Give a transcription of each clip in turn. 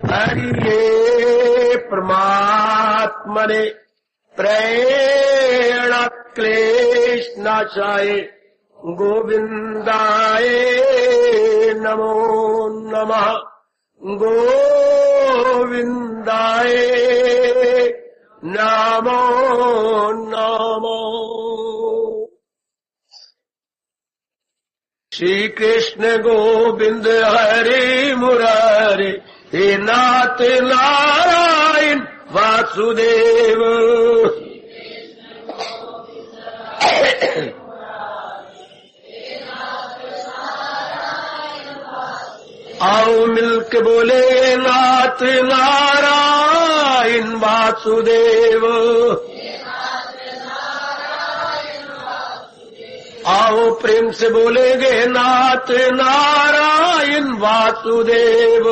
हरिये परमात्मने प्रेण क्लेश नाशाय गोविंदाय नमो नमः। गोविंदाय नमो नमः। श्री कृष्ण गोविंद हरे मुरारे हे नाथ नारायण वासुदेव। आओ मिलके बोले नाथ नारायण वासुदेव। आओ प्रेम से बोलेंगे नाथ नारायण वासुदेव।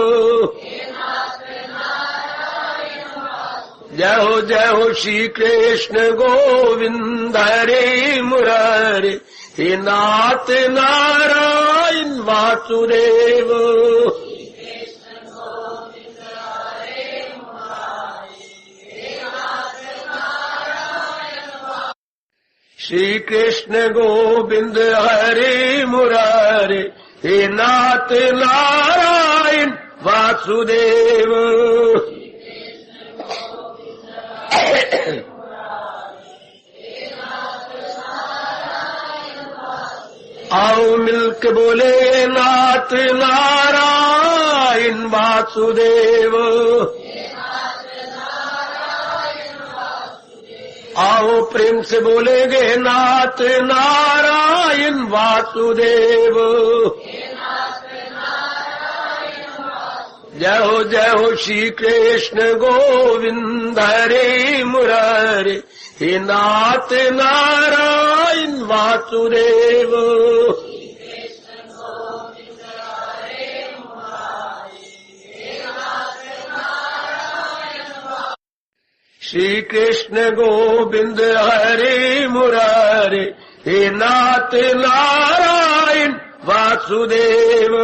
जय हो श्री कृष्ण गोविंद हरे मुरारे हे नाथ नारायण वासुदेव। श्री कृष्ण गोविंद हरे मुरारे हे नाथ नारायण वासुदेव। आओ मिलके बोले नाथ नारायण वासुदेव। आओ प्रेम से बोलेंगे नाथ नारायण वासुदेव। जय हो श्री कृष्ण गोविंद हरे मुरारे हे नाथ नारायण वासुदेव। श्री कृष्ण गोविंद हरे मुरारे हे नाथ नारायण वासुदेव।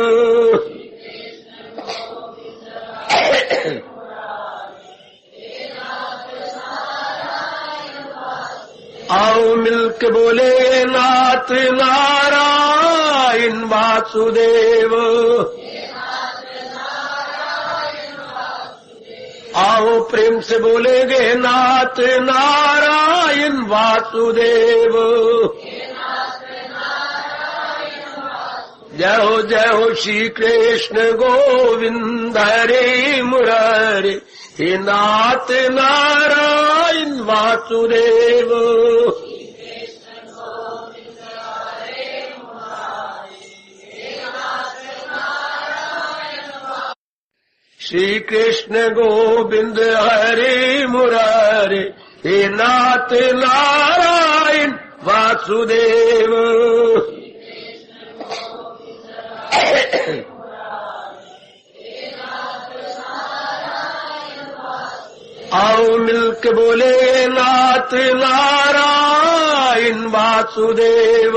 आओ मिलके बोले नाथ नारायण वासुदेव। आओ प्रेम से बोलेंगे नाथ नारायण वासुदेव। जय हो श्री कृष्ण गोविंद हरे मुरारे हे नाथ नारायण वासुदेव। श्री कृष्ण गोविंद हरे मुरारे हे नाथ नारायण वासुदेव। आओ मिलके बोले नाथ नारायण वासुदेव।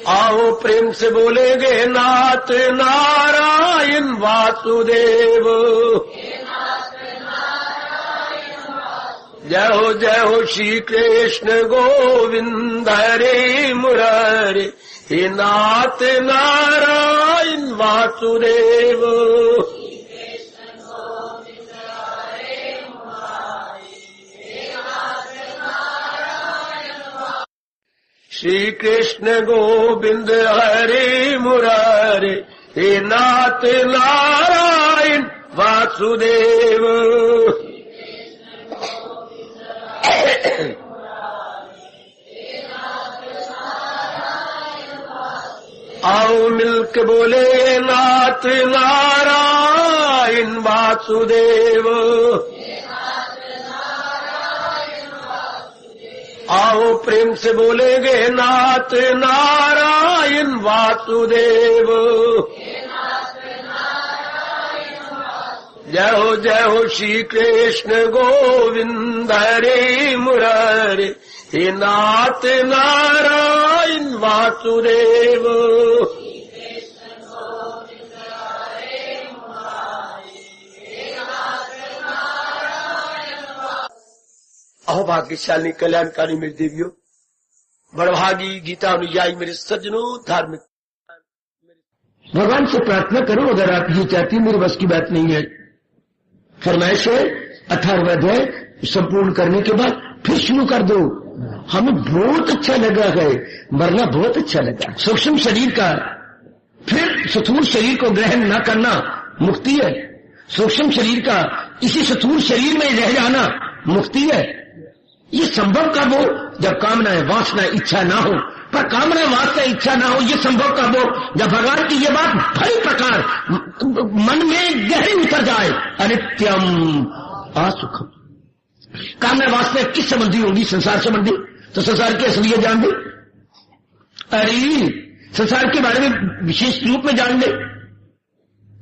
आओ प्रेम से बोलेंगे नाथ नारायण वासुदेव। जय हो श्री कृष्ण गोविंद हरे मुरारे हे नाथ नारायण वासुदेव। श्री कृष्ण गोविंद हरे मुरारे हे नाथ नारायण वासुदेव। आओ मिलके बोले नाथ नारायण वासुदेव। आओ प्रेम से बोलेंगे नाथ नारायण वासुदेव। जय हो श्री कृष्ण गोविंद हरे मुरारे हे नाथ नारायण वासुदेव। अहो भाग्यशाली कल्याणकारी मेरी देवियों, बड़भागी गीता अनुयायी मेरे सज्जनों, धार्मिक भगवान से प्रार्थना करो अगर आप ये चाहती मेरे बस की बात नहीं है। फरमाइश है 18वां अध्याय संपूर्ण करने के बाद फिर शुरू कर दो। हमें बहुत अच्छा लगा है, मरना बहुत अच्छा लगा। सूक्ष्म शरीर का फिर स्थूल शरीर को ग्रहण न करना मुक्ति है। सूक्ष्म शरीर का इसी स्थूल शरीर में रह जाना मुक्ति है। ये संभव कब हो? जब कामना वासना इच्छा ना हो। पर कामना वासना इच्छा ना हो ये संभव कब हो? जब भगवान की ये बात भली प्रकार मन में गहरी उतर जाए। अनित्यम असुखम। कामना वासना किस संबंधी होगी? संसार संबंधी। तो संसार की असलियत जान दे। अरे संसार के बारे में विशेष रूप में जान ले।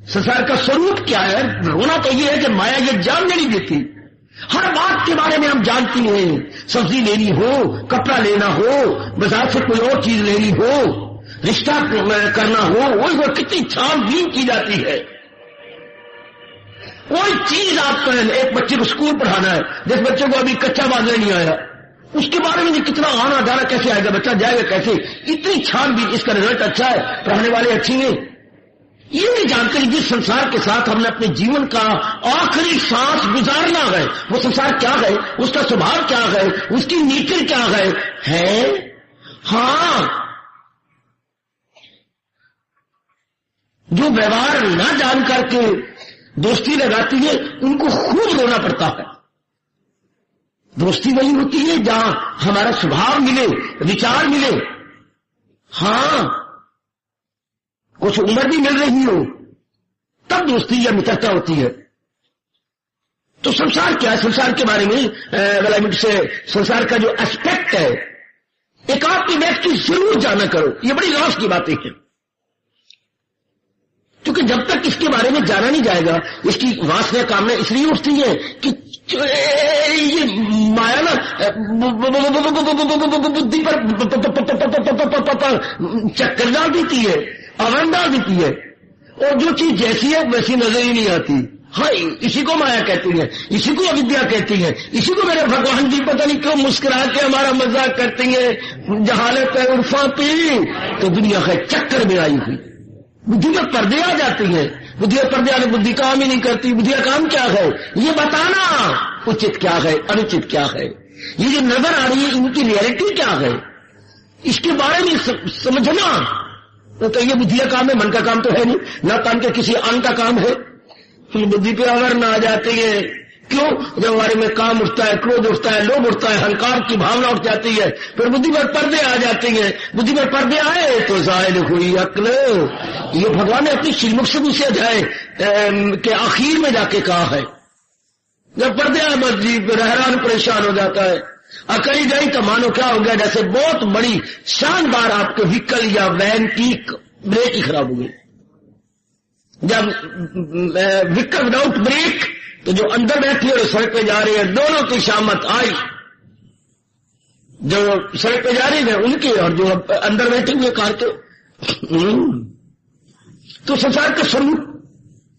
संसार का स्वरूप क्या है? होना तो ये है कि माया ये जानने नहीं देती। हर बात के बारे में हम जानती हैं। सब्जी लेनी हो, कपड़ा लेना हो, बाजार से कोई और चीज लेनी हो, रिश्ता करना हो, वो कितनी छानबीन की जाती है। कोई चीज आप एक बच्चे को स्कूल पढ़ाना है, जिस बच्चे को अभी कच्चा बांधना नहीं आया, उसके बारे में कितना आना जाना, कैसे आएगा बच्चा, जाएगा कैसे, इतनी छानबीन। इसका रिजल्ट अच्छा है, पढ़ाने वाले अच्छी हैं, ये नहीं जानते कि जिस संसार के साथ हमने अपने जीवन का आखिरी सांस गुजारना है वो संसार क्या है, उसका स्वभाव क्या है, उसकी नीति क्या है? हाँ, जो व्यवहार ना जान करके दोस्ती लगाती है उनको खूब रोना पड़ता है। दोस्ती वही होती है जहां हमारा स्वभाव मिले, विचार मिले। हाँ, कुछ उम्र भी मिल रही हो तब दोस्ती या मित्रता होती है। तो संसार क्या है? संसार के बारे में से संसार का जो एस्पेक्ट है एक आपकी व्यक्ति जरूर जाना करो। ये बड़ी लॉस की बातें हैं, क्योंकि जब तक इसके बारे में जाना नहीं जाएगा इसकी वासना कामना इसलिए उठती है कि ये माया ना बुद्धि पर चक्कर डाल देती है, अवन डाल देती है, और जो चीज जैसी है वैसी नजर ही नहीं आती। हाँ, इसी को माया कहती है, इसी को अविद्या कहती है, इसी को मेरे भगवान जी पता नहीं क्यों मुस्कुरा के हमारा मजाक करती है। जहालत है उर्फा पी तो दुनिया है चक्कर में आई हुई। बुद्धि में पर्दे आ जाती है, बुद्धि में पर्दे आने बुद्धि काम ही नहीं करती। बुद्धि का काम क्या है? ये बताना उचित क्या है, अनुचित क्या है। ये जो नजर आ रही है इनकी रियलिटी क्या है, इसके बारे में समझना। तो ये बुद्धि का काम है, मन का काम तो है नहीं, ना तन के किसी अंग का काम है। बुद्धि पे अगर ना आ जाती है, क्यों? जब हमारे में काम उठता है, क्रोध उठता है, लोभ उठता है, अहंकार की भावना उठ जाती है, फिर बुद्धि में पर्दे आ जाते हैं। बुद्धि में पर्दे आए तो जाहिर हुई अक्ल। ये भगवान ने अपनी श्रीमुख से दूसरे अध्याय के आखिर में जाके कहा है। जब पर्दे आए बस जी हैरान परेशान हो जाता है। अकड़ी गई तो मानो क्या हो गया, जैसे बहुत बड़ी शानदार आपके व्हीकल या वैन की ब्रेक ही खराब हो गई। जब व्हीकल विदाउट ब्रेक, तो जो अंदर बैठी और सड़क पे जा रही है दोनों की शामत आई। जो सड़क पे जा रही है उनकी और जो अंदर बैठे हुए कार के। तो संसार का स्वरूप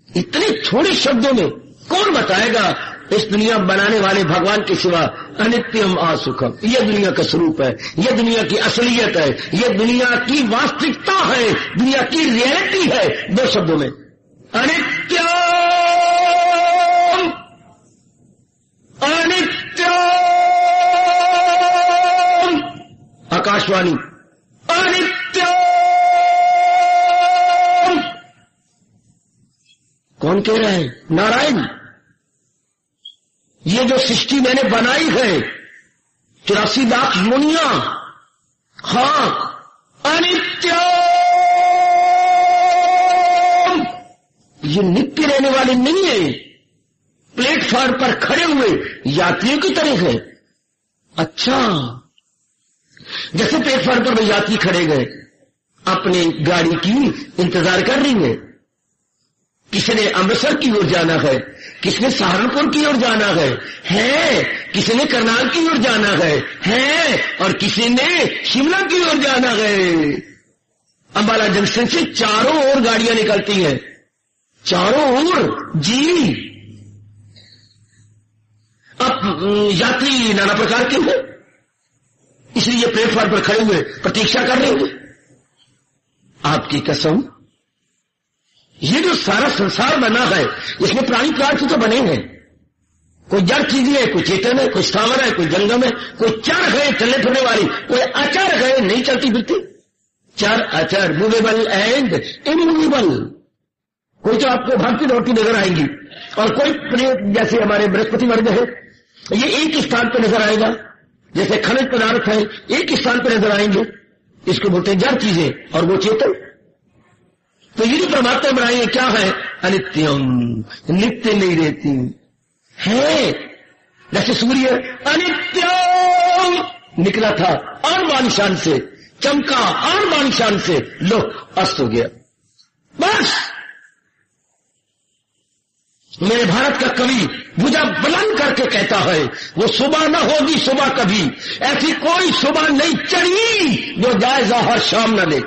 इतने थोड़े शब्दों में कौन बताएगा? इस दुनिया बनाने वाले भगवान के सिवा अनित्यम असुखम। यह दुनिया का स्वरूप है, यह दुनिया की असलियत है, यह दुनिया की वास्तविकता है, दुनिया की रियलिटी है। दो शब्दों में अनित्यम अनित्यम। आकाशवाणी अनित्यम। कौन कह रहा है? नारायण। ये जो सृष्टि मैंने बनाई है 84 लाख योनियां, हाँ, अनित्यम। ये नित्य रहने वाले नहीं है, प्लेटफॉर्म पर खड़े हुए यात्रियों की तरह है। अच्छा, जैसे प्लेटफॉर्म पर यात्री खड़े गए, अपनी गाड़ी की इंतजार कर रही है, किसने अमृतसर की ओर जाना है, किसने सहारनपुर की ओर जाना है, किसने करनाल की ओर जाना है, और किसी ने शिमला की ओर जाना है। अंबाला जंक्शन से चारों ओर गाड़ियां निकलती हैं, चारों ओर जी। अब यात्री नाना प्रकार के हैं, इसलिए प्लेटफॉर्म पर खड़े हुए प्रतीक्षा कर रहे होंगे। आपकी कसम, ये जो सारा संसार बना है इसमें प्राणी पदार्थ तो बने हैं। कोई जड़ चीज है, कोई चेतन है, कोई स्थावर है, कोई जंगम है, कोई चर है चलने फिरने वाली, कोई अचर है नहीं चलती फिरती। चर अचर, मूवेबल एंड इमूवेबल। कोई तो आपको भागती दौड़ती नजर आएंगी, और कोई जैसे हमारे बृहस्पति वर्ग है, ये एक स्थान पर नजर आएगा। जैसे खनिज पदार्थ है, एक स्थान पर नजर आएंगे, इसको बोलते हैं जड़ चीजें, और वो चेतन। तो ये जो परमात्मा बनाई है क्या है? अनित्यम, नित्य नहीं रहती है। जैसे सूर्य अनित्यम निकला था आन शान से, चमका आन शान से, लो अस्त हो गया। बस मेरे भारत का कवि भुजा बुलंद करके कहता है, वो सुबह न होगी सुबह कभी, ऐसी कोई सुबह नहीं चढ़ी जो जायजा हर शाम न ले।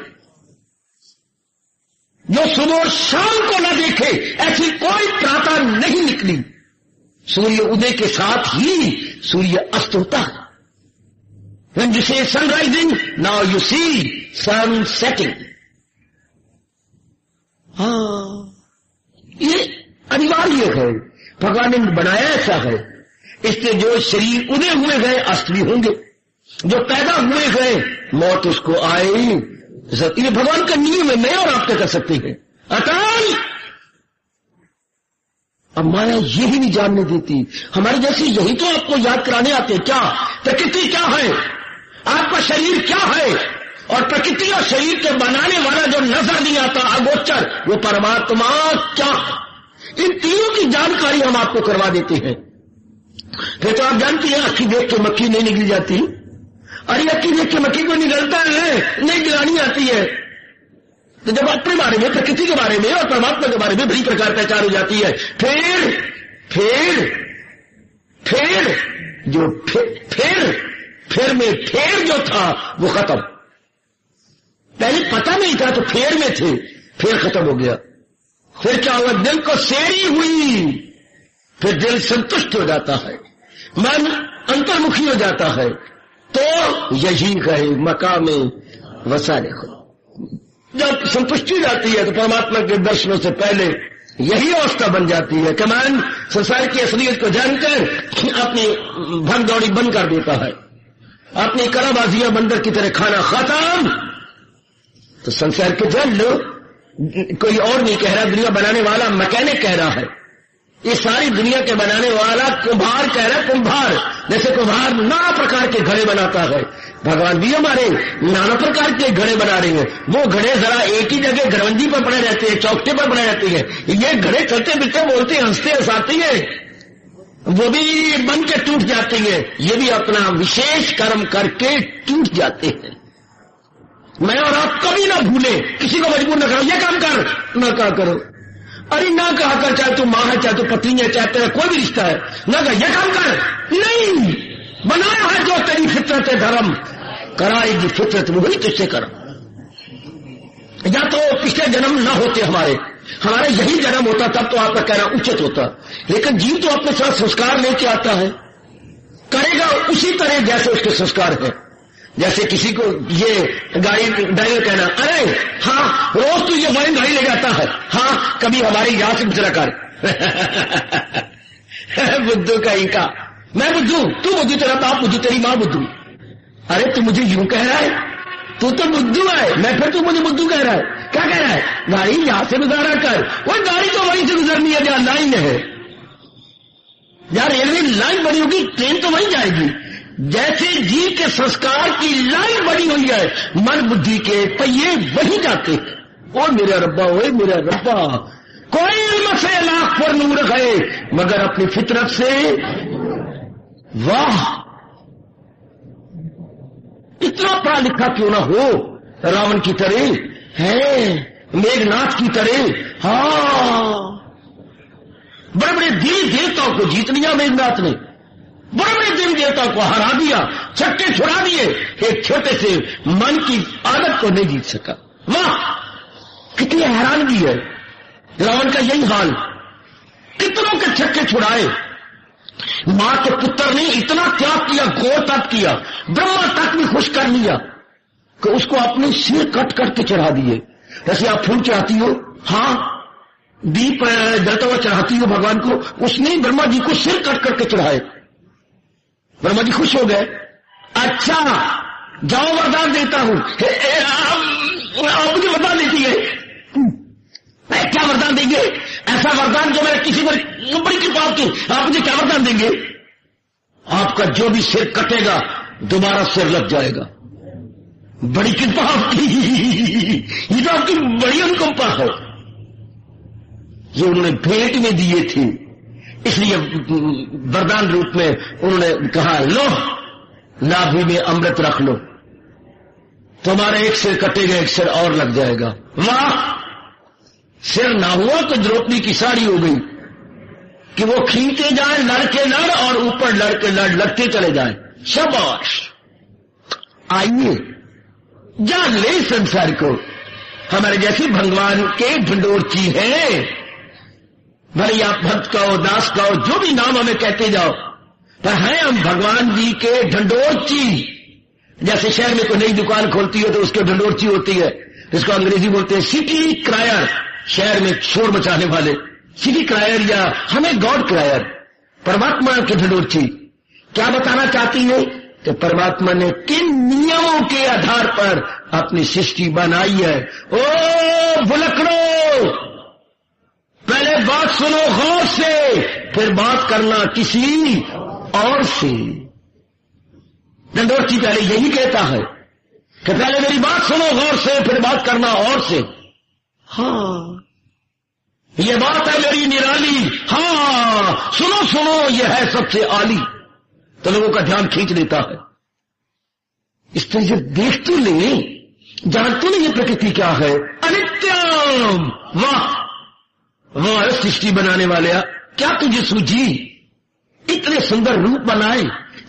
जो सुबह शाम को न देखे ऐसी कोई प्रातः नहीं निकली। सूर्य उदय के साथ ही सूर्य अस्त होता है। When you say sun rising, now you see sun setting. ये अनिवार्य है, भगवान ने बनाया ऐसा है। इससे जो शरीर उदय हुए गए अस्त भी होंगे, जो पैदा हुए गए मौत उसको आए। ये भगवान का नियम है, मैं और आप कर सकते हैं। अकाल अब माया यही नहीं जानने देती। हमारे जैसे यही तो आपको याद कराने आते हैं। क्या प्रकृति क्या है, आपका शरीर क्या है, और प्रकृति और शरीर के बनाने वाला जो नजर नहीं आता अगोचर, वो परमात्मा क्या, इन तीनों की जानकारी हम आपको करवा देते हैं। फिर तो आप जानती हैं अक्की देख के मक्खी नहीं निकल जाती। अरे अक्की देख के मक्खी को निकलता है, नहीं गिरानी आती है। तो जब अपने बारे में, प्रकृति के बारे में और परमात्मा के बारे में बड़ी प्रकार पहचान हो जाती है, फिर में फेर जो था वो खत्म। पहले पता नहीं था तो फेर में थे, फिर खत्म हो गया। फिर क्या हुआ? दिल को सेरी हुई, फिर दिल संतुष्ट हो जाता है, मन अंतर्मुखी हो जाता है। तो यही कहे मकाम वसाने को, जब संतुष्टि जाती है तो परमात्मा के दर्शनों से पहले यही अवस्था बन जाती है कि मन संसार की असलियत को जानकर अपनी भगदौड़ी बंद कर देता है, अपनी कराबाजियां बंदर की तरह खाना खत्म। तो संसार के जल कोई और नहीं कह रहा, दुनिया बनाने वाला मैकेनिक कह रहा है। ये सारी दुनिया के बनाने वाला कुम्हार कह रहा है, कुम्हार। जैसे कुम्हार नाना प्रकार के घड़े बनाता है, भगवान भी हमारे नाना प्रकार के घड़े बना रहे हैं। वो घड़े जरा एक ही जगह घरवंजी पर पड़े रहते हैं, चौकटे पर पड़े रहते हैं। ये घड़े चलते फिरते बोलते हंसते हंसाते हैं, वो भी बन के टूट जाते हैं। ये भी अपना विशेष कर्म करके टूट जाते हैं। मैं और आप कभी ना भूले, किसी को मजबूर न करो, ये काम कर, न कहा करो। अरे ना कहा कर, चाहे तू मां है, चाहे तू पत्नी है, चाहे तेरा कोई भी रिश्ता है, ना कहा ये काम कर। नहीं, बनाया है जो तेरी फितरत है धर्म, कराएगी फितरत वही तुझसे कर। या तो पिछले जन्म ना होते हमारा यही जन्म होता, तब तो आपका कहना उचित होता। लेकिन जीव तो अपने साथ संस्कार लेके आता है, करेगा उसी तरह जैसे उसके संस्कार है। जैसे किसी को ये गाड़ी ड्राइवर कहना, अरे हाँ रोज तू ये वही गाड़ी ले जाता है, हाँ कभी हमारी यहां से गुजरा कर। बुद्धू कहीं का, मैं बुद्धू, तू बुद्धू, तेरा बाप बुद्धू, तेरी मां बुद्धू। अरे तू मुझे यूं कह रहा है, तू तो बुद्धू है, मैं फिर तू मुझे बुद्धू कह रहा है। क्या कह रहा है? गाड़ी यहां से गुजारा कर। वो गाड़ी तो वहीं से गुजरनी है जहां लाइन है, जहां रेलवे लाइन बनी होगी ट्रेन तो वहीं जाएगी। जैसे जीव के संस्कार की लाइन बनी हुई है, मन बुद्धि के पहिए वहीं जाते हैं। ओ मेरा रब्बा, ओए मेरा रब्बा, कोई इल्म से लाख पर नूर गए मगर अपनी फितरत से। वाह, इतना पढ़ा लिखा क्यों ना हो, रावण की तरह है, मेघनाथ की तरह, हाँ बड़े बड़े देवी देवताओं को जीत लिया मेघनाथ ने, बड़े बड़े देवी देवताओं को हरा दिया, छक्के छुड़ा दिए, एक छोटे से मन की आदत को नहीं जीत सका। वाह, कितनी हैरानगी है। रावण का यही हाल, कितनों के छक्के छुड़ाए, मां के पुत्र ने इतना त्याग किया, घोर तप किया, ब्रह्मा तक भी खुश कर लिया कि उसको अपने सिर कट करके चढ़ा दिए। जैसे आप फूल चढ़ाती हो, हाँ, दीप जलता हुआ चढ़ाती हो भगवान को, उसने ब्रह्मा जी को सिर कट करके चढ़ाए। ब्रह्मा जी खुश हो गए। अच्छा, जाओ वरदान देता हूं। आप मुझे वरदान दीजिए। क्या वरदान देंगे? ऐसा वरदान जो मेरे किसी को बड़ी कृपा की, आप मुझे क्या वरदान देंगे? आपका जो भी सिर कटेगा दोबारा सिर लग जाएगा। बड़ी कृपा आपकी, ये तो आपकी बड़ी अनुकंपा है। ये उन्होंने भेंट में दिए थे, इसलिए वरदान रूप में उन्होंने कहा, लो नाभि में अमृत रख लो, तुम्हारा एक सिर कटेगा, एक सिर और लग जाएगा। वाह, सिर ना हुआ तो द्रौपदी की साड़ी हो गई कि वो खींचते जाए लड़के लड़ और ऊपर लड़के लड़ लगते चले जाए। शाबाश, आइए जान ले संसार को, हमारे जैसे भगवान के ढंडोरची है। भले आप भक्त कहो, दास कहो, जो भी नाम हमें कहते जाओ, पर हैं हम भगवान जी के ढंडोरची। जैसे शहर में कोई नई दुकान खोलती हो तो उसके ढंडोरची होती है, इसको अंग्रेजी बोलते हैं सिटी क्रायर, शहर में शोर मचाने वाले, सिटी क्रायर या हमें गॉड क्रायर, परमात्मा के ढंडोरची। क्या बताना चाहती है कि परमात्मा ने किन नियमों के आधार पर अपनी सृष्टि बनाई है। ओ भुलकड़ो, पहले बात सुनो गौर से, फिर बात करना किसी और से। ढंडोरची पहले यही कहता है कि पहले मेरी बात सुनो गौर से, फिर बात करना और से। हाँ, ये बात है मेरी निराली, हाँ सुनो सुनो, ये है सबसे आली, तो लोगों का ध्यान खींच लेता है। इस तरह से देख तो ले, जान तो नहीं ये प्रकृति क्या है, अनित्यम। वाह वाह, सृष्टि बनाने वाले, क्या तुझे सूझी? इतने सुंदर रूप बनाए,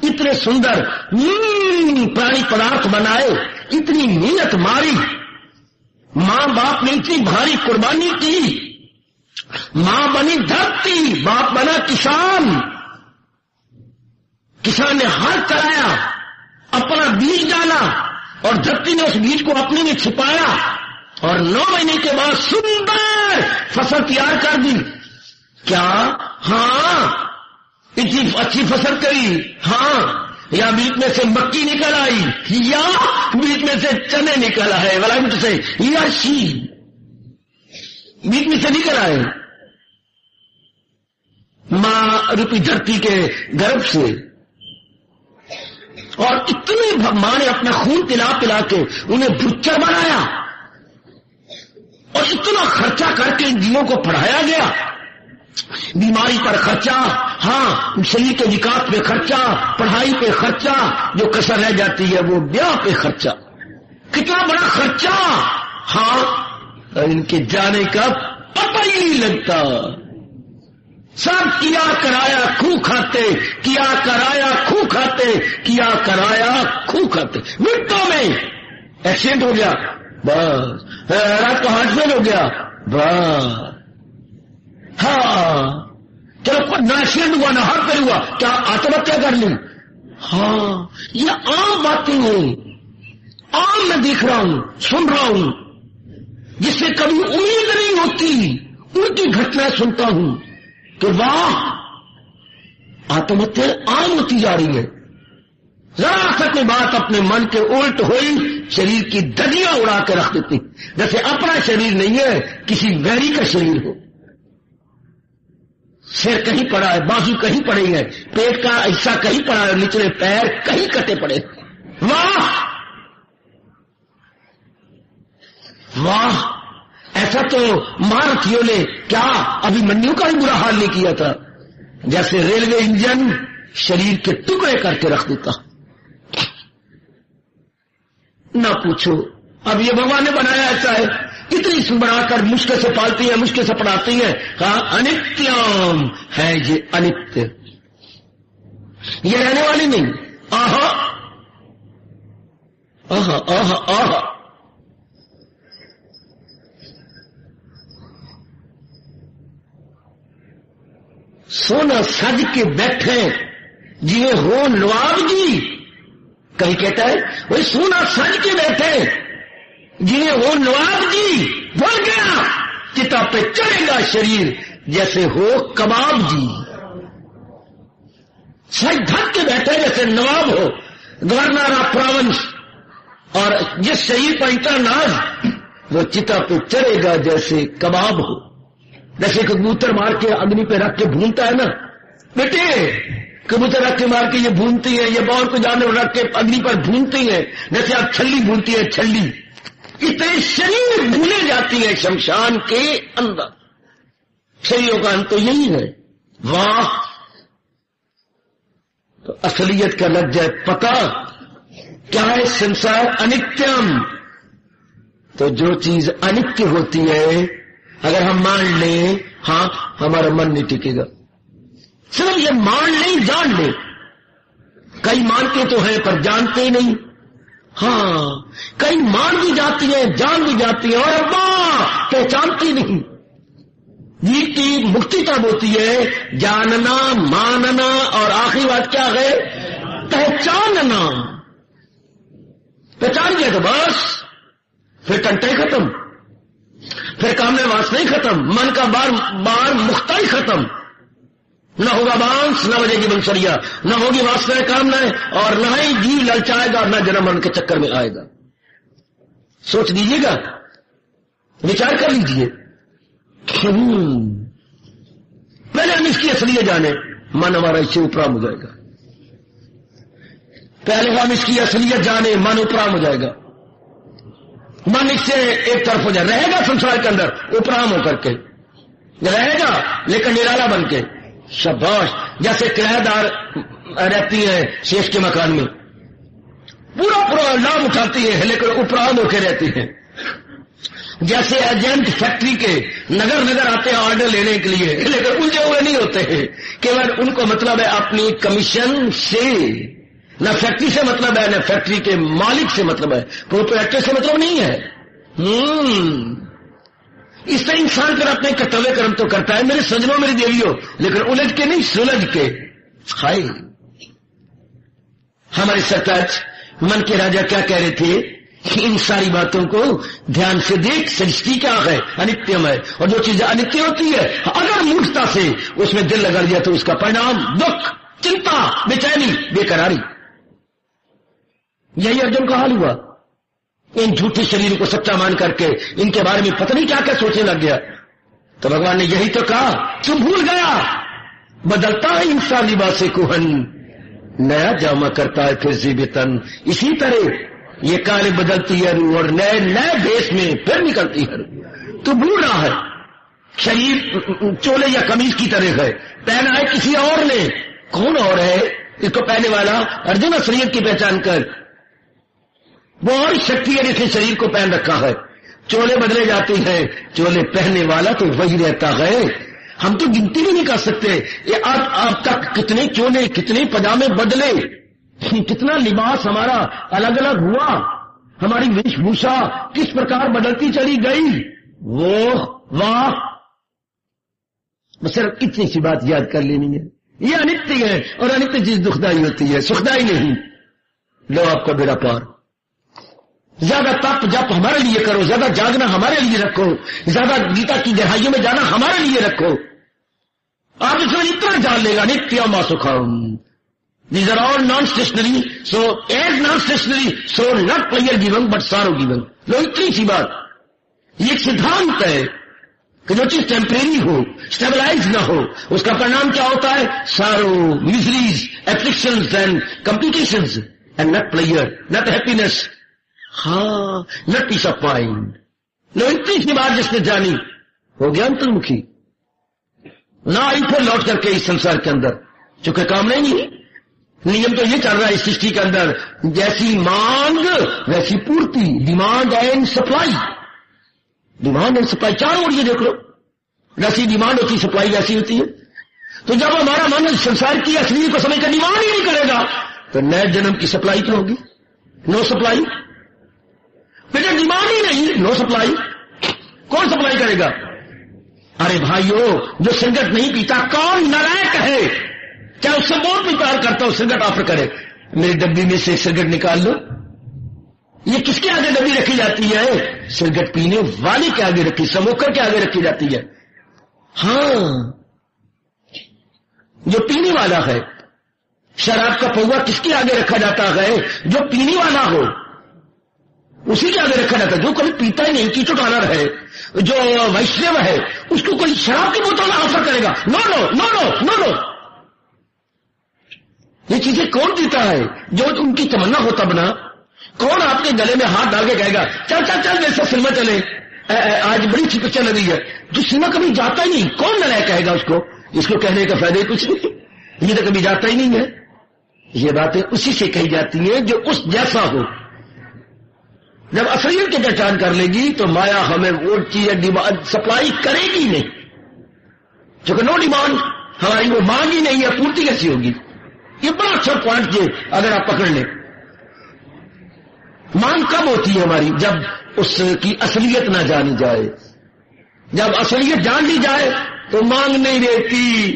इतने सुंदर प्राणी पदार्थ बनाए, इतनी मेहनत मारी, मां बाप ने इतनी भारी कुर्बानी की, मां बनी धरती, बाप बना किसान, किसान ने हल कराया, अपना बीज डाला और धरती ने उस बीज को अपने में छिपाया और 9 महीने के बाद सुंदर फसल तैयार कर दी। क्या? हाँ, इतनी अच्छी फसल करी, हाँ, या बीच में से मक्की निकल आई, या बीच में से चने निकल आए, वाला से या शी बीच में से निकल आए, मां रूपी धरती के गर्भ से। और इतने मां ने अपना खून पिला पिला के उन्हें भुच्चर बनाया और इतना खर्चा करके इन जीवों को पढ़ाया गया। बीमारी पर खर्चा, हाँ, शरीर के विकास पे खर्चा, पढ़ाई पे खर्चा, जो कसर रह जाती है वो ब्याह पे खर्चा। कितना बड़ा खर्चा, हाँ, और इनके जाने का पता ही नहीं लगता। सब किया कराया खूह खाते, किया कराया खूह खाते, किया कराया खूह खाते। मिनटों में एक्सीडेंट हो गया, बस, रात को हार्ट फेल हो गया, बस, हाँ, चलो ना एक्सीडेंट हुआ ना हार्ट फेल हुआ, क्या आत्महत्या कर ली? हाँ, ये आम बातें हैं, आम मैं देख रहा हूं, सुन रहा हूं, जिससे कभी उम्मीद नहीं होती, उनकी घटनाएं सुनता हूं कि वाह, आत्महत्या आम होती जा रही है। जरा सच बात अपने मन के उल्ट हुई, शरीर की ददियां उड़ा के रख देती, जैसे अपना शरीर नहीं है, किसी वैरी का शरीर हो। सिर कहीं पड़ा है, बाजू कहीं पड़ी है, पेट का हिस्सा कहीं पड़ा है, निचले पैर कहीं कटे पड़े। वाह वाह, ऐसा तो महारथियों ने क्या अभिमन्यु का ही बुरा हाल नहीं किया था, जैसे रेलवे इंजन शरीर के टुकड़े करके रख देता। ना पूछो, अब ये भगवान ने बनाया ऐसा है, इतनी बढ़ाकर मुश्किल से पालती है, मुश्किल से पढ़ाती है। हाँ, अनित्यम है ये, अनित्य, ये रहने वाली नहीं। आहा आहा आहा आहा, सोना सज के बैठे जिए हो नवाब जी, कहीं कहता है वही सोना सज के बैठे जिए हो नवाब जी, बोल गया चिता पे चढ़ेगा शरीर जैसे हो कबाब जी। सज ढक के बैठे जैसे नवाब हो, गवर्नर ऑफ प्रोविंस, और जिस शरीर पर इतना नाज, वो चिता पे चढ़ेगा जैसे कबाब हो। जैसे कबूतर मार के अग्नि पे रख के भूनता है ना बेटे, कबूतर रख के मार के ये भूनती है, ये बौर को जानवर रख के अग्नि पर भूनती है, जैसे आप छल्ली भूनती है छल्ली, इतने शरीर भूने जाती है शमशान के अंदर। शरीरों का अंत तो यही है। वाह, तो असलियत का लग जाए पता, क्या है संसार? अनित्यम। तो जो चीज अनित्य होती है अगर हम मान लें, हाँ, हमारा मन नहीं टिकेगा। सिर्फ ये मान लें, जान लें। कई मानते तो हैं पर जानते ही नहीं। हाँ, कई मान भी जाती है, जान भी जाती है, और अब्बा पहचानती नहीं। जी की मुक्ति तब होती है जानना, मानना, और आखिरी बात क्या है? पहचानना। पहचान गया तो बस, फिर टंटे खत्म, फिर कामने वासना ही खत्म, मन का बार मुख्ता ही खत्म। न होगा बांस, न बजेगी बंसुरिया, न होगी वासनाएं कामनाएं, और न ही जीव ललचाएगा, न जन्म मन के चक्कर में आएगा। सोच दीजिएगा, विचार कर लीजिए। पहले हम इसकी असलियत जाने, मन हमारा इससे उपराम हो जाएगा। पहले हम इसकी असलियत जाने, मन उपराम हो जाएगा। मन इससे एक तरफ हो जाए, रहेगा संसार के अंदर उपराम होकर के रहेगा, लेकिन निराला बन के। शाबाश, जैसे किराएदार रहती है शेष के मकान में, पूरा लाभ उठाती है लेकिन उपराम होकर रहती है। जैसे एजेंट फैक्ट्री के नगर नगर आते हैं ऑर्डर लेने के लिए, लेकिन उलझे हुए नहीं होते हैं। केवल उनको मतलब है अपनी कमीशन से, न फैक्ट्री से मतलब है, न फैक्ट्री के मालिक से मतलब है, प्रोप्राइटर से मतलब नहीं है। इससे इंसान फिर अपने कर्तव्य कर्म तो करता है, मेरे सजनों, मेरी देवियों, लेकिन उलझ के नहीं, सुलझ के। हाय, हमारे सतत मन के राजा क्या कह रहे थे कि इन सारी बातों को ध्यान से देख, सृष्टि क्या है? अनित्यम है। और जो चीजें अनित्य होती है, अगर मूर्खता से उसमें दिल लगा दिया तो उसका परिणाम दुख, चिंता, बेचैनी, बेकरारी। यही अर्जुन का हाल हुआ। इन झूठे शरीर को सच्चा मान करके इनके बारे में पता नहीं क्या क्या सोचने लग गया। तो भगवान ने यही तो कहा, तुम भूल गया, बदलता है इंसान लिबास कुहन, नया जामा करता है फिर जीवितन। इसी तरह ये काले बदलती है रूह, और नए नए भेष में फिर निकलती है। तो भूल रहा है शरीर चोले या कमीज की तरह है, पहना है किसी और ने। कौन और है इसको पहने वाला? अर्जुन असलियत की पहचान कर, वो और शक्ति है जिसने शरीर को पहन रखा है। चोले बदले जाते हैं, चोले पहनने वाला तो वही रहता है। हम तो गिनती भी नहीं कर सकते ये आप तक कितने चोले, कितने पजामे बदले, कितना लिबास हमारा अलग अलग हुआ, हमारी वेशभूषा किस प्रकार बदलती चली गई। वो वाह, बस सिर्फ इतनी सी बात याद कर लेनी है। ये अनित्य है, और अनित्य चीज दुखदाई होती है, सुखदाई नहीं। लो आपका बेड़ा पार। ज्यादा तप जप हमारे लिए करो, ज्यादा जागना हमारे लिए रखो, ज्यादा गीता की गहराइयों में जाना हमारे लिए रखो। आप इसमें इतना जान लेगा, नित्यम सुखम। These are all non stationary, so as non stationary, so not pleasure given but sorrow given. लो इतनी सी बात, ये एक सिद्धांत है कि जो चीज टेम्परेरी हो, स्टेबलाइज ना हो, उसका परिणाम क्या होता है? सारो, miseries, afflictions and complications, and not player, not happiness, हाँ, नॉट पीस ऑफ माइंड। लो इतनी सी बात जिसने जानी, हो गया अंतर्मुखी, ना आई फिर लौट करके इस संसार के अंदर। चूंकि काम नहीं, नियम तो ये चल रहा है इस सृष्टि के अंदर, जैसी मांग वैसी पूर्ति, demand and supply. Demand and supply, चारों ओर ये देख लो, जैसी डिमांड होती सप्लाई वैसी होती है। तो जब हमारा मन संसार की असली को समझकर डिमांड ही नहीं करेगा तो नए जन्म की सप्लाई क्यों होगी? No supply. बेटा डिमांड ही नहीं, नो सप्लाई, कौन सप्लाई करेगा? अरे भाइयों, जो सिगरेट नहीं पीता कौन नालायक है? क्या उससे बहुत भी प्यार करता हूं, सिगरेट ऑफर करे, मेरी डब्बी में से सिगरेट निकाल लो। ये किसके आगे डब्बी रखी जाती है? सिगरेट पीने वाले के आगे रखी, स्मोकर के आगे रखी जाती है। हाँ, जो पीने वाला है, शराब का पौवा किसके आगे रखा जाता है? जो पीने वाला हो उसी के आगे रखा जाता है। जो कभी पीता ही नहीं, कीचो डालर है, जो वैष्णव है, उसको कोई शराब की बोतल ऑफर करेगा? No no no no no no. ये चीजें कौन पीता है? जो उनकी तमन्ना हो तब ना। कौन आपके गले में हाथ डाल के कहेगा चल चल चल जैसे सिनेमा चले, आज बड़ी अच्छी पिक्चर लगी है, जो सिनेमा कभी जाता ही नहीं, कौन नलायक कहेगा उसको? इसको कहने का फायदा ही कुछ नहीं, ये तो कभी जाता ही नहीं है। ये बातें उसी से कही जाती हैं जो उस जैसा हो। जब असलियत की पहचान कर लेगी तो माया हमें वो चीजें डिमांड सप्लाई करेगी नहीं, क्योंकि नो डिमांड, हमारी वो मांग ही नहीं है, पूर्ति कैसी होगी? ये बड़ा अच्छा पॉइंट है, अगर आप पकड़ लें। मांग कब होती है हमारी? जब उसकी असलियत ना जानी जाए। जब असलियत जान ली जाए तो मांग नहीं रहती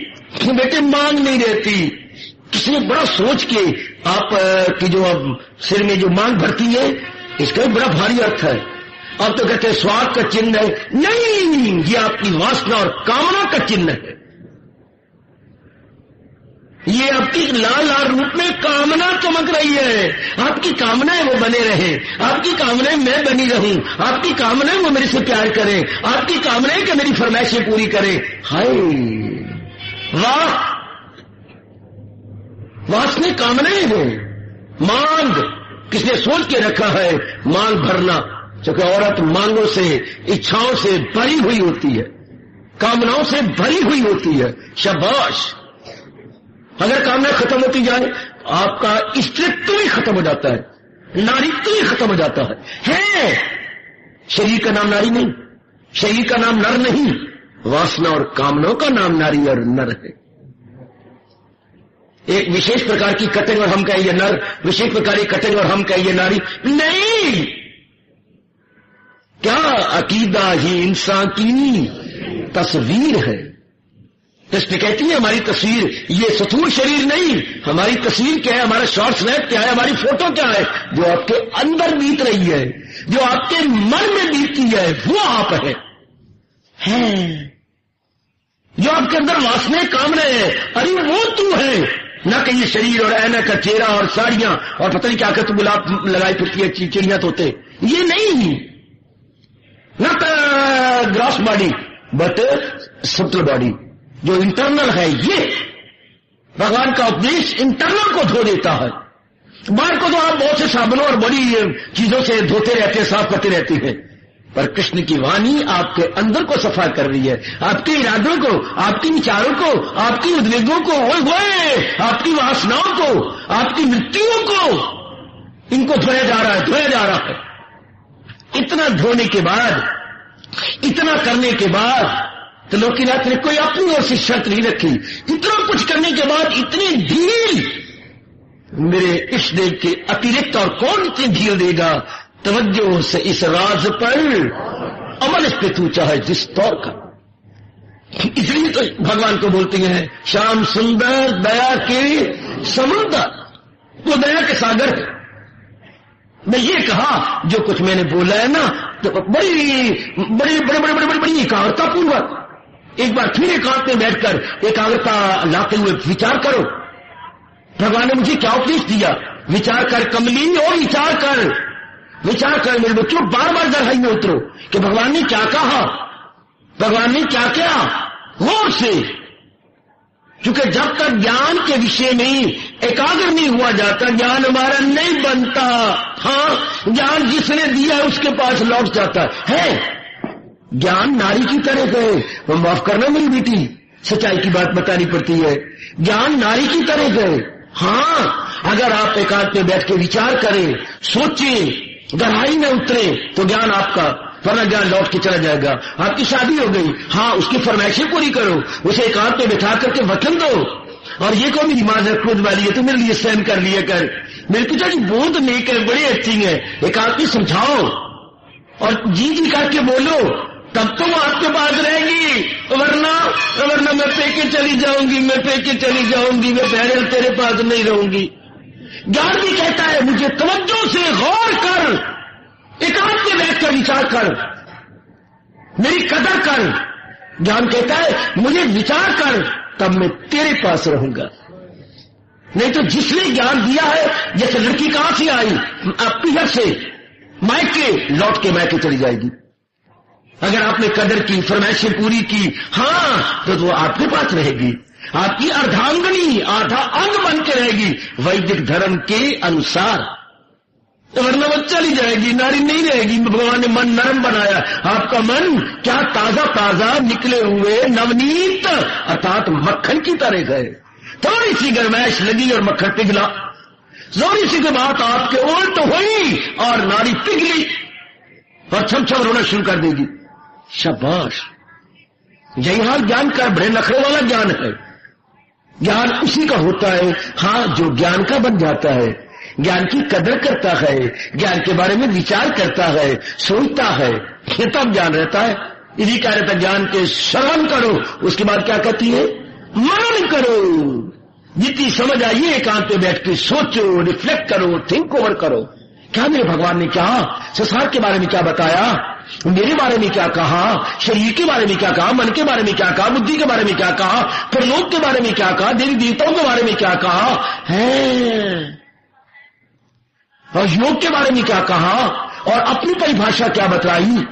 बेटे, मांग नहीं रहती। किसी ने बड़ा सोच के आप की जो अब सिर में जो मांग भरती है, इसका भी बड़ा भारी अर्थ है। अब तो कहते हैं स्वार्थ का चिन्ह है, नहीं, ये आपकी वासना और कामना का चिन्ह है। ये आपकी लाल लाल रूप में कामना चमक रही है। आपकी कामनाएं वो बने रहे, आपकी कामनाएं मैं बनी रहूं, आपकी कामनाएं वो मेरे से प्यार करें, आपकी कामनाएं कि मेरी फरमाइशें पूरी करें। हाय वाह, वासना कामनाएं हैं। मांग किसने सोच के रखा है? मांग भरना, क्योंकि औरत मांगों से, इच्छाओं से भरी हुई होती है, कामनाओं से भरी हुई होती है। शाबाश। अगर कामना खत्म होती जाए, आपका स्त्रीत्व ही खत्म हो जाता है, नारीत्व ही खत्म हो जाता है। शरीर का नाम नारी नहीं, शरीर का नाम नर नहीं, वासना और कामनाओं का नाम नारी और नर है। एक विशेष प्रकार की कटिंग और हम कहें ये नर, विशेष प्रकार की कटिंग और हम कहें ये नारी नहीं। क्या अकीदा ही इंसान की तस्वीर है। इसलिए कहती है हमारी तस्वीर ये स्थूल शरीर नहीं, हमारी तस्वीर क्या है, हमारा शॉर्ट स्नैप क्या है, हमारी फोटो क्या है, जो आपके अंदर बीत रही है, जो आपके मन में बीतती है, वो आप है। जो आपके अंदर वासनाएं कामनाएं है, अरे वो तू है। ना कि ये शरीर और ऐनक का चेहरा और साड़ियां और पता नहीं क्या क्या तू गुलाब लगाई फिरती है, चिड़िया तोते, ये नहीं। Not gross body but subtle body, जो इंटरनल है। ये भगवान का उपदेश इंटरनल को धो देता है। बाहर को तो आप बहुत से साबुनों और बड़ी चीजों से धोते रहते हैं, साफ करते रहते हैं, पर कृष्ण की वाणी आपके अंदर को सफा कर रही है, आपके इरादों को, आपके विचारों को, आपकी उद्वेगों को, आपकी वासनाओं को, आपकी मृत्युओं को, इनको धोया जा रहा है, धोया जा रहा है। इतना धोने के बाद, इतना करने के बाद तो लोकीनाथ ने कोई अपनी ओर से शर्त नहीं रखी। इतना कुछ करने के बाद इतनी ढील मेरे इष्ट देव के अतिरिक्त और कौन इतनी ढील देगा? तवज्जो से इस राज पर अमल इस पे तू चाहे जिस दौर का। इसलिए तो भगवान को बोलते हैं श्याम सुंदर दया के समुद्र, वो दया के सागर है। मैं ये कहा जो कुछ मैंने बोला है ना, तो बड़ी एकाग्रता पूर्वक एक बार फिर एकांत में बैठकर एकाग्रता लाते हुए विचार करो। भगवान ने मुझे क्या उपदेश दिया? विचार कर कमली, और विचार कर, विचार कर मेरे बच्चों, बार बार गहराई में उतरो कि भगवान ने क्या कहा, भगवान ने क्या किया, गौर से। क्योंकि जब तक ज्ञान के विषय में एकाग्र नहीं हुआ जाता, ज्ञान हमारा नहीं बनता। हाँ, ज्ञान जिसने दिया है उसके पास लौट जाता है। ज्ञान नारी की तरह गए, वो माफ करना मेरी बेटी, सच्चाई की बात बतानी पड़ती है। ज्ञान नारी की तरह गए। हाँ, अगर आप एकांत में बैठ के विचार करें, सोचें, गहराई में उतरे, तो ज्ञान आपका वरना ज्ञान लौट के चला जाएगा। आपकी शादी हो गई, हाँ उसकी फरमाइशें पूरी करो, उसे एकांत में बिठा करके वतन दो। और ये कौन मेरी माँ खुद वाली है, तो मेरे लिए सहन कर लिया कर। मेरे पिताजी बहुत नेक है, बड़ी अच्छी है, एकांत में समझाओ और जी जी करके बोलो, तब तो वो आपके पास रहेगी। वरना मैं पेके चली जाऊंगी, मैं बहरहाल तेरे पास नहीं रहूंगी। ज्ञान भी कहता है मुझे तवज्जो से गौर कर, एकांत में बैठ कर विचार कर, मेरी कदर कर। ज्ञान कहता है मुझे विचार कर, तब मैं तेरे पास रहूंगा। नहीं तो जिसने ज्ञान दिया है, जैसे लड़की कहां से आई, पिहर से मायके, लौट के मायके चली जाएगी। अगर आपने कदर की, फरमाइशें पूरी की, हाँ तो वो आपके पास रहेगी, आपकी अर्धांगनी, आधा अंग बन के रहेगी वैदिक धर्म के अनुसार। वरना वो चली जाएगी, नारी नहीं रहेगी। भगवान ने मन नरम बनाया, आपका मन क्या ताजा ताजा निकले हुए नवनीत अर्थात मक्खन की तरह गए। थोड़ी सी गरमाइश लगी और मक्खन पिघला, जोरी सी की बात आपके उल्ट हुई और नारी पिघली और छम छम रोना शुरू कर देगी। शाबाश, यही हाल ज्ञान का, बड़े नखरे वाला ज्ञान है। ज्ञान उसी का होता है, हाँ जो ज्ञान का बन जाता है, ज्ञान की कदर करता है, ज्ञान के बारे में विचार करता है, सोचता है, तब ज्ञान रहता है। इसी कह रहता ज्ञान के श्रवण करो, उसके बाद क्या कहती है, मनन करो। जितनी समझ आइए एकांत पे बैठ के सोचो, रिफ्लेक्ट करो, थिंक ओवर करो। क्या मेरे भगवान ने क्या संसार के बारे में क्या बताया, मेरे बारे में क्या कहा, शरीर के बारे में क्या कहा, मन के बारे में क्या कहा, बुद्धि के बारे में क्या कहा, परलोक के बारे में क्या कहा, देवी देवताओं के बारे में क्या कहा है, और योग के बारे में क्या कहा, और अपनी परिभाषा क्या बतलाई।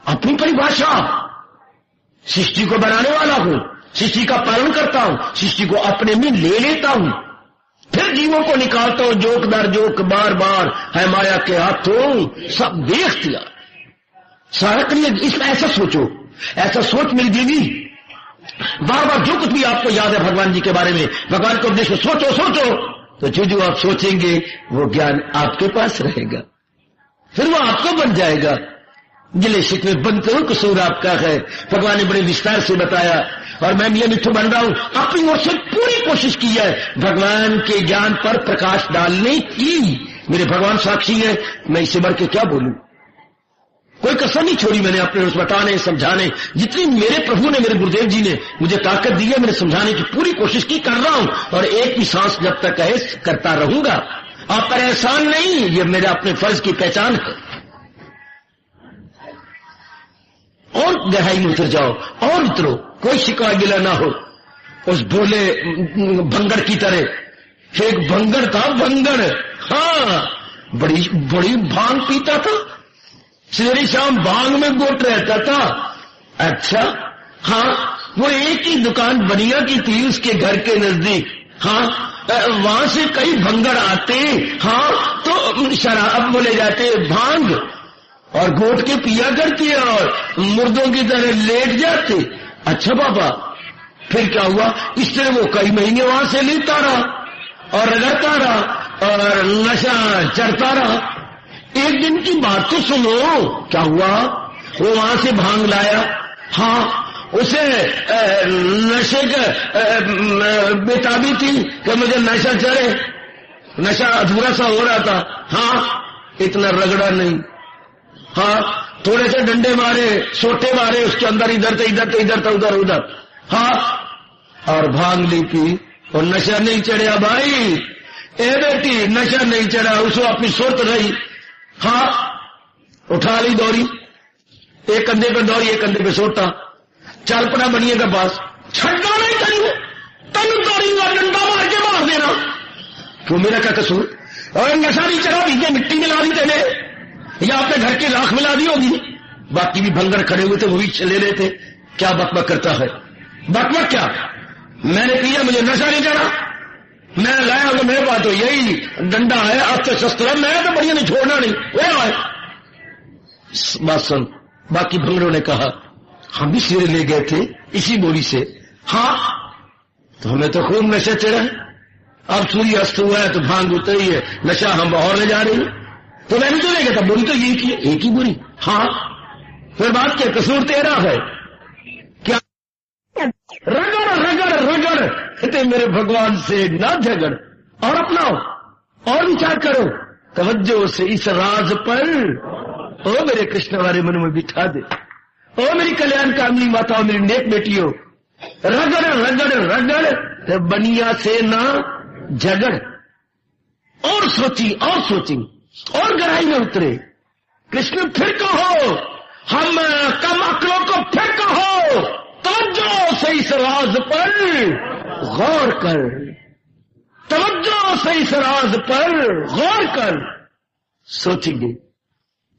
अपनी परिभाषा, सृष्टि को बनाने वाला हूं, सृष्टि का पालन करता हूं, सृष्टि को अपने में ले लेता हूं, फिर जीवों को निकालता हूं जोक दर जोक, बार बार है माया के हाथों सब देख दिया सारा करिए। इसमें ऐसा सोचो, ऐसा सोच मेरी देवी, बार बार जो कुछ भी आपको याद है भगवान जी के बारे में, भगवान के उपदेश में सोचो सोचो, तो जो आप सोचेंगे वो ज्ञान आपके पास रहेगा, फिर वो आपका बन जाएगा। गिले शिकवे बंद करो, कसूर आपका है। भगवान ने बड़े विस्तार से बताया और मैं मियां मिट्ठू बन रहा हूं, अपनी ओर से पूरी कोशिश की है भगवान के ज्ञान पर प्रकाश डालने की। मेरे भगवान साक्षी है, मैं इससे बढ़ के क्या बोलूं, कोई कसर नहीं छोड़ी मैंने अपने उस बताने समझाने, जितनी मेरे प्रभु ने, मेरे गुरुदेव जी ने मुझे ताकत दी है, मैंने समझाने की पूरी कोशिश की, कर रहा हूं, और एक भी सांस जब तक है करता रहूंगा। आप पर एहसान नहीं, ये मेरे अपने फर्ज की पहचान है। और गहराई में उतर जाओ और उतरो, कोई शिकवा गिला ना हो। उस भोले भंगड़ की तरह, एक भंगड़ था, भंगड़, हाँ बड़ी बड़ी भांग पीता था, सवेरे शाम भांग में गोट रहता था। अच्छा, हाँ वो एक ही दुकान बनिया की थी उसके घर के नजदीक, हाँ वहां से कई भंगड़ आते, हाँ तो शराब बोले जाते, भांग, और घोट के पिया करते और मुर्दों की तरह लेट जाते। अच्छा बाबा, फिर क्या हुआ, इस तरह वो कई महीने वहां से लेता रहा और रगड़ता रहा और नशा चढ़ता रहा। एक दिन की बात तो सुनो, क्या हुआ, वो वहां से भांग लाया, हाँ उसे नशे का बेताबी थी कि मुझे नशा चढ़े, नशा अधूरा सा हो रहा था, हाँ इतना रगड़ा नहीं, हाँ थोड़े से डंडे मारे, सोटे मारे उसके अंदर, इधर से इधर, इधर से उधर उधर, हाँ और भांग ली पी और नशा नहीं चढ़ा भाई। ए बेटी नशा नहीं चढ़ा, उसको अपनी सुरत रही, हाँ उठा ली दौरी, एक कंधे पे दौरी एक कंधे पे सोटा, चल पड़ा बनिए के पास, छड़ना नहीं करिए, तन दौड़ी डंडा मार के मार देना, क्यों मेरा क्या कसूर, और नशा नहीं चढ़ा, भीगे मिट्टी मिला दी तेने या अपने घर की राख मिला दी होगी। बाकी भी भंगर खड़े हुए थे, वो भी ले रहे थे, क्या बकबक करता है, बकबक क्या, मैंने किया, मुझे नशा नहीं चढ़ा, मैं लाया तो मेरे पास तो यही डंडा है, अस्त्र शस्त्र है, मैं तो बढ़िया नहीं, छोड़ना नहीं, वो है बात सुन। बाकी भंगरों ने कहा हम भी सिरे ले गए थे इसी बोरी से, हाँ तो हमें तो खूब नशा चढ़ा है, अब सूर्य अस्त हुआ है तो भांग उतरी है, नशा हम और ले जा रही है, तो मैंने तो ले गया था, बोरी तो यही की, एक ही बोरी, हाँ फिर बात क्या, कसूर तेरा है क्या? रगड़ रगड़ रगड़, कहते मेरे भगवान से ना झगड़, और अपनाओ और विचार करो, तवज्जो से इस राज पर ओ मेरे कृष्ण वाले मन में बिठा दे। ओ मेरी कल्याण कामनी माताओं, मेरी नेक बेटियों, रगड़ रगड़ रगड़, बनिया से ना झगड़। और सोची और गहराई में उतरे कृष्ण, फिर कहो हम कम अक्लों को, फिर कहो तवज्जो से इस राज पर गौर कर, तवज्जो से इस राज पर गौर कर। सोचेंगे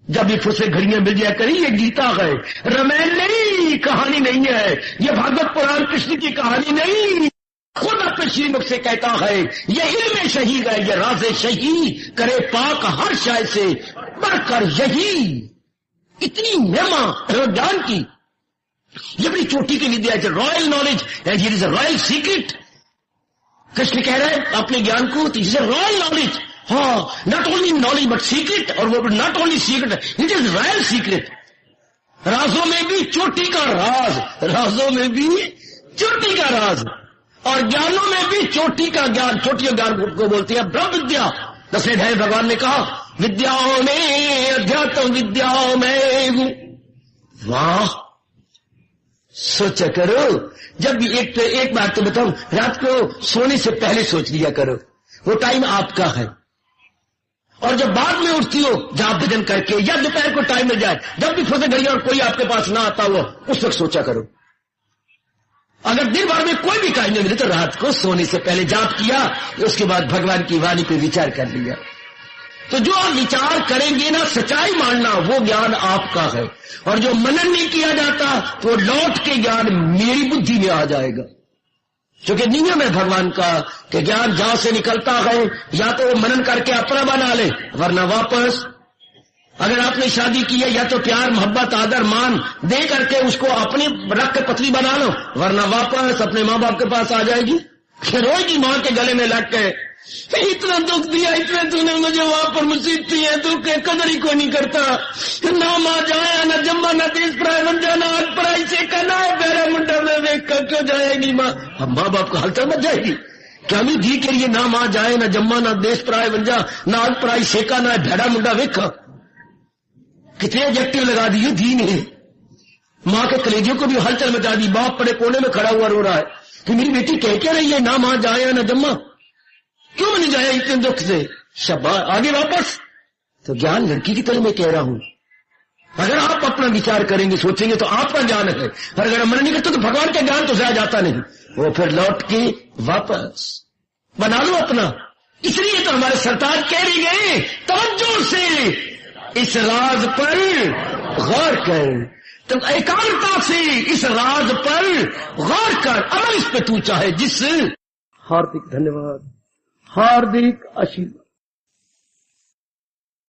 जब ये फुसे घड़ियां मिल जाया करी, ये गीता है, रामायण नहीं, कहानी नहीं है, ये भागवत पुराण कृष्ण की कहानी नहीं, खुद अपने श्रीमुख से कहता है, ये इल्म शही है, ये राज शही करे पाक हर शाय से बढ़कर यही। इतनी महिमा ज्ञान की, ये बड़ी चोटी की विद्या है, royal knowledge and here is a royal secret. Krishna कह रहे हैं अपने ज्ञान को, it is a royal knowledge, हाँ, not only knowledge but secret, और वो not only secret, it is royal secret. राजों में भी चोटी का राज, राजों में भी चोटी का राज, और ज्ञानों में भी चोटी का ज्ञान, चोटी ज्ञान को बोलते हैं ब्रह्म विद्या। दशरथ है भगवान ने कहा, विद्याओं में अध्यात्म विद्याओं में। वाह, सोचा करो, जब भी एक बात तो बताऊं, रात को सोने से पहले सोच लिया करो, वो टाइम आपका है। और जब बाद में उठती हो जाप भजन करके, या दोपहर को टाइम मिल जाए, जब भी फंसे घड़िया और कोई आपके पास ना आता हो, उस वक्त सोचा करो। अगर दिन भर में कोई भी काम नहीं मिले तो रात को सोने से पहले जाप किया, उसके बाद भगवान की वाणी पे विचार कर लिया। तो जो आप विचार करेंगे ना, सच्चाई मानना, वो ज्ञान आपका है। और जो मनन नहीं किया जाता तो लौट के ज्ञान मेरी बुद्धि में आ जाएगा। क्योंकि नियम है भगवान का कि ज्ञान जहां से निकलता है, या तो वो मनन करके अपना बना ले, वरना वापस। अगर आपने शादी की है, या तो प्यार मोहब्बत आदर मान दे करके उसको अपनी रख के पत्नी बना लो, वरना वापस अपने माँ बाप के पास आ जाएगी, रोएगी माँ के गले में लग के, इतना दुख दिया, इतना तूने मुझे वहां पर मुसीबत दी है, तू के कदर ही कोई नहीं करता, ना माँ जाया ना जम्मा ना देश प्राय बन जाना, आज पढ़ाई से करना है, मेरा मुंडा में देख कर क्यों जाएगी माँ। अब माँ बाप को हल्का मत जाएगी क्या? मैं धी के लिए ना माँ जाए ना जम्मा ना देश प्राय बन जा, ना आज पढ़ाई सेका ना भेड़ा मुंडा वेखा, कितने एडजेक्टिव लगा दिए धी ने। माँ के कलेजियों को भी हलचल मचा दी। बाप बड़े कोने में खड़ा हुआ रो रहा है कि मेरी बेटी कह क्या रही है, ना माँ जाया ना जम्मा, क्यों नहीं जाया इतने दुख से, शाबाश, आगे वापस। तो ज्ञान लड़की की तरह मैं कह रहा हूं, अगर आप अपना विचार करेंगे सोचेंगे तो आपका ज्ञान है, और अगर मन नहीं करते तो भगवान का ज्ञान तो जाया जाता नहीं, वो फिर लौट के वापस बना लो अपना। इसलिए तो हमारे सरताज कह रही गए, तवज्जो से इस राज पर गौर कर, तो एकाग्रता से इस राज पर गौर कर, अमल इस पे तू चाहे जिस। हार्दिक धन्यवाद, हार्दिक आशीर्वाद।